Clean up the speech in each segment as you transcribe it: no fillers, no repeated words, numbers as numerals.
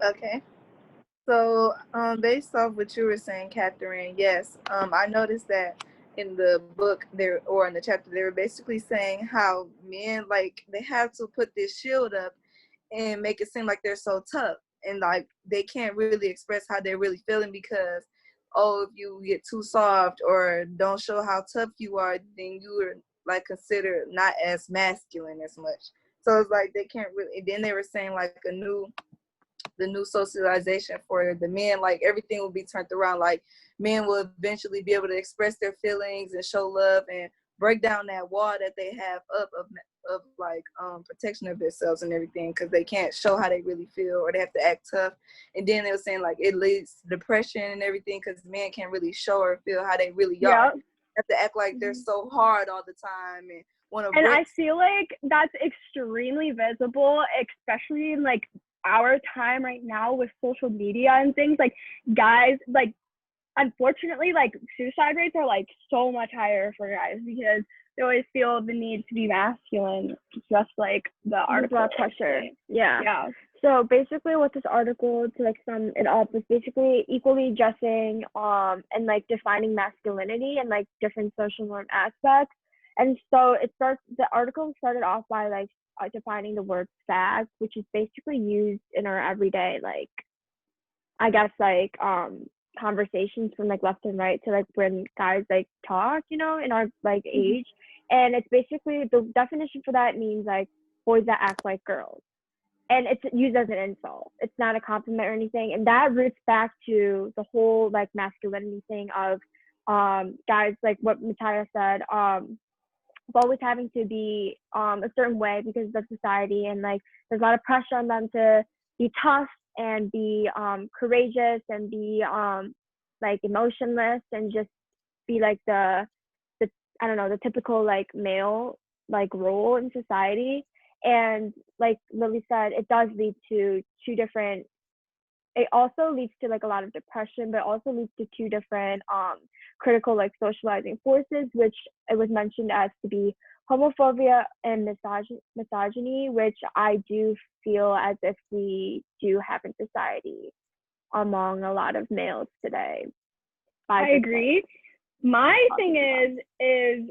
Okay. So, based off what you were saying, Catherine, yes, I noticed that in the book there or in the chapter they were basically saying how men like they have to put this shield up and make it seem like they're so tough and like they can't really express how they're really feeling because oh if you get too soft or don't show how tough you are then you are like considered not as masculine as much. So it's like they can't really. And then they were saying like the new socialization for the men, like everything will be turned around. Like men will eventually be able to express their feelings and show love and break down that wall that they have up of like protection of themselves and everything because they can't show how they really feel or they have to act tough. And then they were saying like it leads to depression and everything because men can't really show or feel how they really are. Yep. They have to act like they're so hard all the time and want to And break. I feel like that's extremely visible, especially in like our time right now with social media and things. Like guys, like unfortunately, like suicide rates are like so much higher for guys because they always feel the need to be masculine, just like the article. There's a lot of pressure. Yeah. Yeah. So basically what this article, to like sum it up, is basically equally dressing and like defining masculinity and like different social norm aspects. And so the article started off by like defining the word fag, which is basically used in our everyday, like, I guess, like conversations from like left and right to like when guys like talk, in our like age. And it's basically, the definition for that means like boys that act like girls. And it's used as an insult. It's not a compliment or anything. And that roots back to the whole like masculinity thing of guys, like what Mitaya said, always having to be a certain way because of society, and like there's a lot of pressure on them to be tough and be courageous and be like emotionless and just be like the I don't know, the typical like male like role in society. And like Lily said, it does lead to two different, it also leads to like a lot of depression, but also leads to two different critical like socializing forces, which it was mentioned as to be homophobia and misogyny, which I do feel as if we do have in society among a lot of males today. I agree. My thing is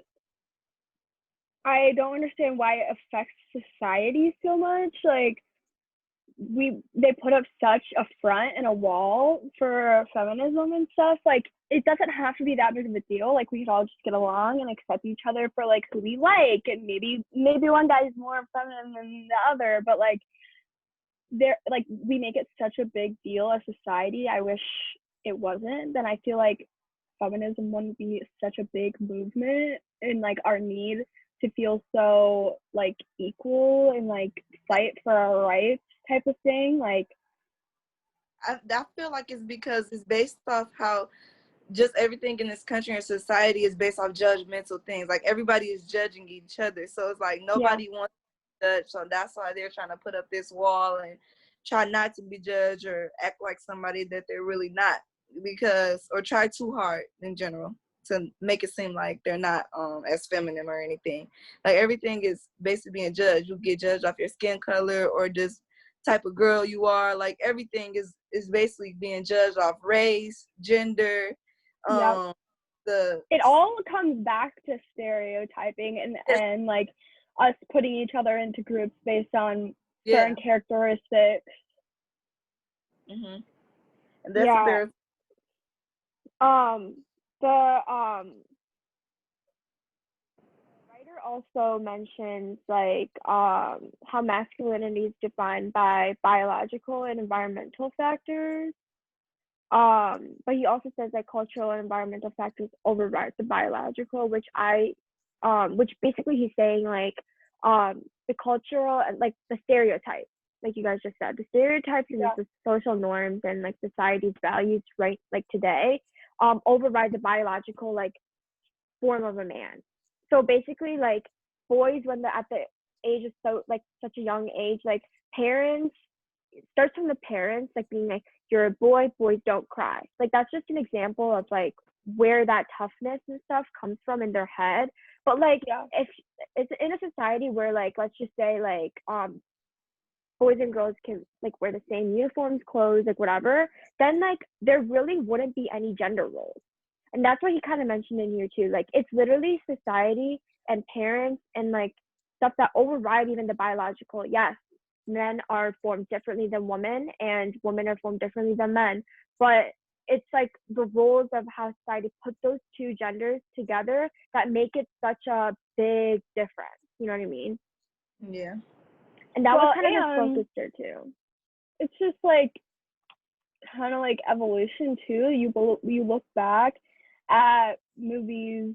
I don't understand why it affects society so much. Like they put up such a front and a wall for feminism and stuff. Like it doesn't have to be that big of a deal. Like we could all just get along and accept each other for like who we like, and maybe one guy is more feminine than the other, but like we make it such a big deal as society. I wish it wasn't. Then I feel like feminism wouldn't be such a big movement, and like our need to feel so like equal and like fight for our rights type of thing. Like I feel like it's because it's based off how just everything in this country and society is based off judgmental things. Like everybody is judging each other, so it's like nobody wants to judge. So that's why they're trying to put up this wall and try not to be judged or act like somebody that they're really not, because or try too hard in general to make it seem like they're not as feminine or anything. Like everything is basically being judged. You get judged off your skin color or just type of girl you are. Like everything is basically being judged off race, gender. It all comes back to stereotyping and like us putting each other into groups based on certain characteristics. And that's what they're the writer also mentions like how masculinity is defined by biological and environmental factors. But he also says that cultural and environmental factors override the biological, which basically he's saying like the cultural and like the stereotypes, like you guys just said, the stereotypes and the social norms and like society's values right like today override the biological like form of a man. So basically like boys when they're at the age of so like such a young age, like parents, it starts from the parents like being like, you're a boy, boys don't cry. Like that's just an example of like where that toughness and stuff comes from in their head. But like if it's in a society where like let's just say like boys and girls can like wear the same uniforms, clothes, like whatever, then like there really wouldn't be any gender roles. And that's what he kind of mentioned in here too. Like it's literally society and parents and like stuff that override even the biological. Yes, men are formed differently than women and women are formed differently than men. But it's like the roles of how society put those two genders together that make it such a big difference. You know what I mean? Yeah. And that was kind of and his focus there too. it's just like kind of like evolution too. You look back at movies,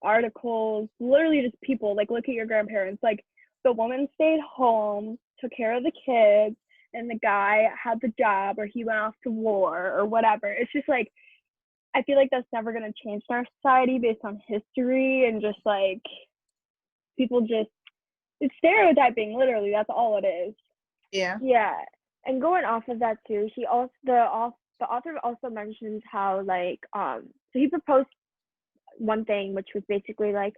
articles, literally just people. Like look at your grandparents. Like the woman stayed home, took care of the kids, and the guy had the job or he went off to war or whatever. It's just like I feel like that's never gonna change in our society based on history and just like people just it's stereotyping. Literally, that's all it is. Yeah. Yeah, and going off of that too, the author also mentions how like so he proposed one thing which was basically like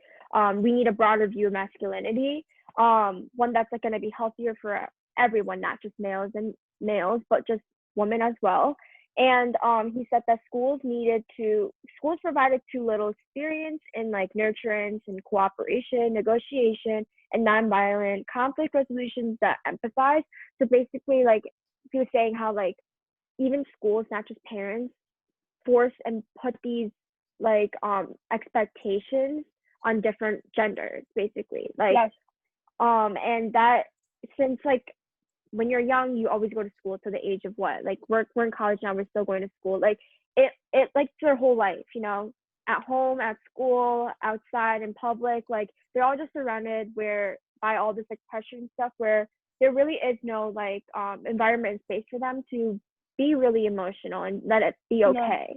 we need a broader view of masculinity, one that's like going to be healthier for everyone, not just males but just women as well. And he said that schools provided too little experience in like nurturance and cooperation, negotiation, and nonviolent conflict resolutions that empathize. So basically, like he was saying how like even schools, not just parents, force and put these like expectations on different genders, basically. Like Yes. and that since like when you're young, you always go to school to the age of what? Like we're in college now, we're still going to school. Like it like their whole life, you know, at home, at school, outside, in public, like they're all just surrounded where by all this like pressure and stuff where there really is no like environment and space for them to be really emotional and let it be okay. No.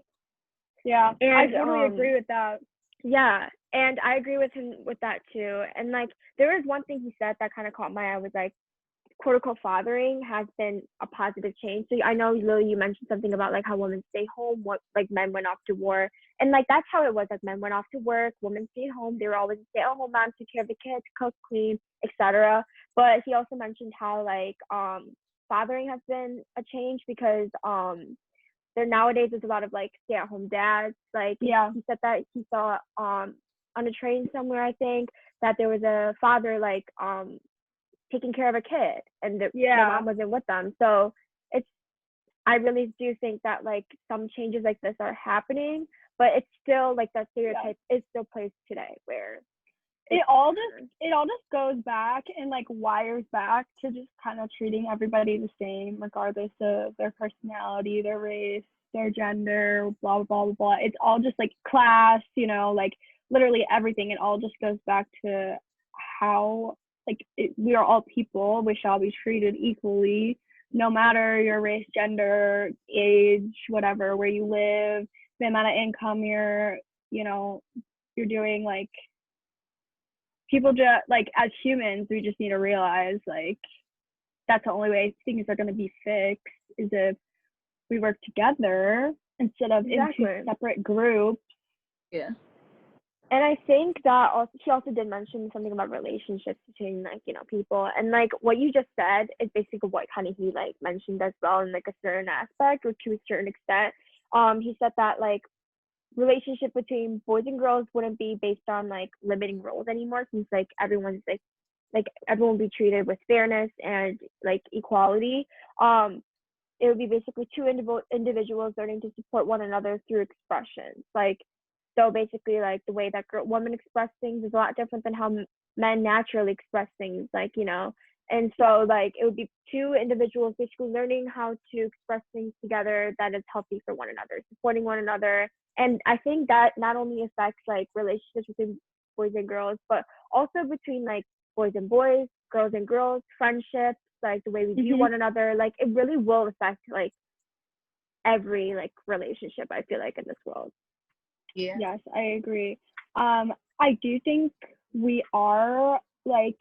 Yeah, And I totally agree with that. Yeah, and I agree with him with that too. And like there was one thing he said that kind of caught my eye was like quote unquote fathering has been a positive change. So I know Lily, you mentioned something about like how women stay home, what like men went off to war, and like that's how it was. Like men went off to work, women stayed home. They were always stay-at-home moms, took care of the kids, cook, clean, etc. But he also mentioned how like fathering has been a change because there nowadays there's a lot of like stay-at-home dads. Like Yeah. he said that he saw on a train somewhere, I think, that there was a father like taking care of a kid and the mom wasn't with them. So I really do think that like some changes like this are happening, but it's still like that stereotype is still placed today where it all just goes back and like wires back to just kind of treating everybody the same regardless of their personality, their race, their gender, blah blah blah blah. It's all just like class, you know, like literally everything. It all just goes back to how like we are all people. We shall be treated equally, no matter your race, gender, age, whatever, where you live, the amount of income you're doing. Like people just like as humans, we just need to realize like that's the only way things are going to be fixed is if we work together instead of into separate groups. Yeah. And I think that she also did mention something about relationships between like, you know, people. And like what you just said is basically what kind of he like mentioned as well in like a certain aspect or to a certain extent. He said that like relationship between boys and girls wouldn't be based on like limiting roles anymore since like everyone's like everyone will be treated with fairness and like equality. It would be basically two individuals learning to support one another through expressions. Like so basically like the way that women express things is a lot different than how men naturally express things, like, you know. And so like it would be two individuals basically learning how to express things together that is healthy for one another, supporting one another. And I think that not only affects like relationships between boys and girls, but also between like boys and boys, girls and girls, friendships, like the way we view one another. Like it really will affect like every like relationship, I feel like, in this world. Yeah. Yes, I agree. I do think we are like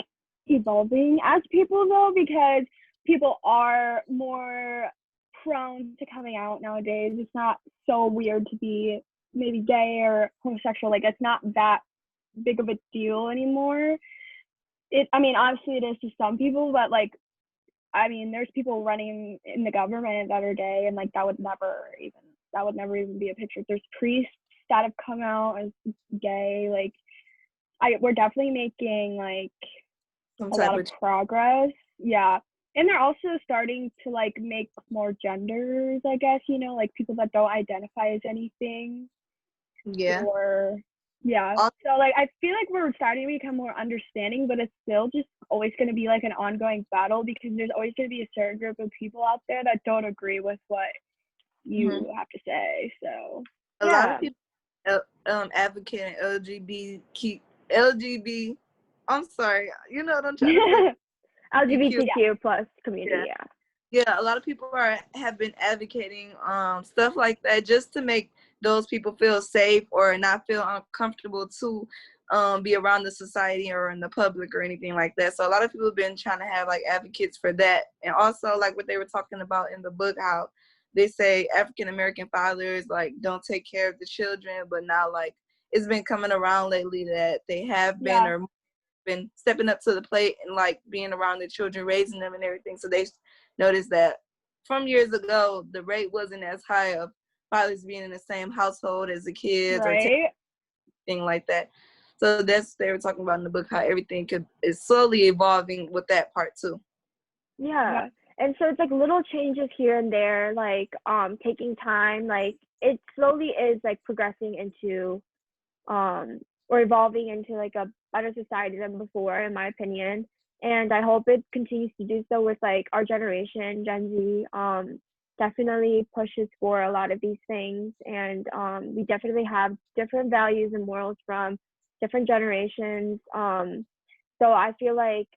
evolving as people though, because people are more prone to coming out nowadays. It's not so weird to be maybe gay or homosexual. Like it's not that big of a deal anymore. I mean, obviously it is to some people, but like I mean, there's people running in the government that are gay, and like that would never even be a picture. There's priests that have come out as gay. Like, we're definitely making like Some a type lot of progress. Yeah. And they're also starting to like make more genders, I guess, you know, like people that don't identify as anything. Yeah. Or yeah. So like I feel like we're starting to become more understanding, but it's still just always going to be like an ongoing battle, because there's always going to be a certain group of people out there that don't agree with what you have to say. So a lot of people advocating LGBT. I'm sorry, you know what I'm trying to say. LGBTQ plus community. Yeah, a lot of people have been advocating stuff like that just to make those people feel safe or not feel uncomfortable to be around the society or in the public or anything like that. So a lot of people have been trying to have like advocates for that. And also like what they were talking about in the book, how they say African American fathers like don't take care of the children, but now like it's been coming around lately that they have been or been stepping up to the plate and like being around the children, raising them and everything. So they noticed that from years ago, the rate wasn't as high of fathers being in the same household as the kids or anything like that. So they were talking about in the book how everything is slowly evolving with that part too. Yeah. And so it's like little changes here and there, like taking time, like it slowly is like progressing into or evolving into like a better society than before, in my opinion. And I hope it continues to do so with like our generation, Gen Z. Definitely pushes for a lot of these things, and we definitely have different values and morals from different generations. So I feel like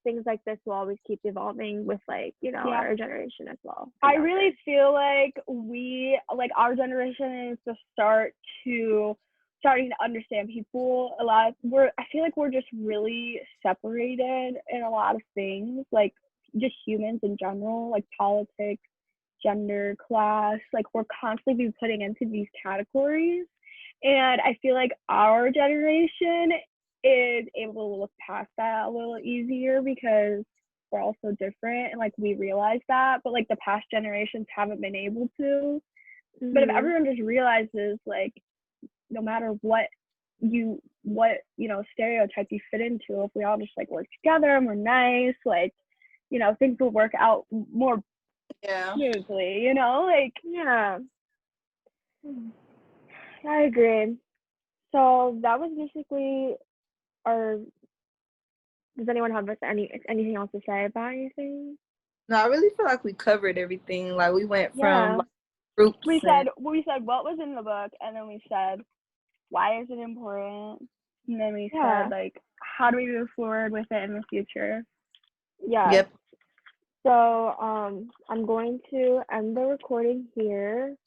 things like this will always keep evolving with like, you know, our generation as well. I really feel like our generation is starting to understand people a lot. I feel like we're just really separated in a lot of things, like just humans in general, like politics, gender, class, like we're constantly putting into these categories. And I feel like our generation is able to look past that a little easier because we're all so different, and like we realize that, but like the past generations haven't been able to. But if everyone just realizes, like, no matter what stereotype you fit into, if we all just like work together and we're nice, like, you know, things will work out more smoothly, you know, like. I agree. So that was basically our. Does anyone have anything else to say about anything? No, I really feel like we covered everything. Like we went from like, groups. We said what was in the book, and then we said why is it important, and then we said like how do we move forward with it in the future. So I'm going to end the recording here.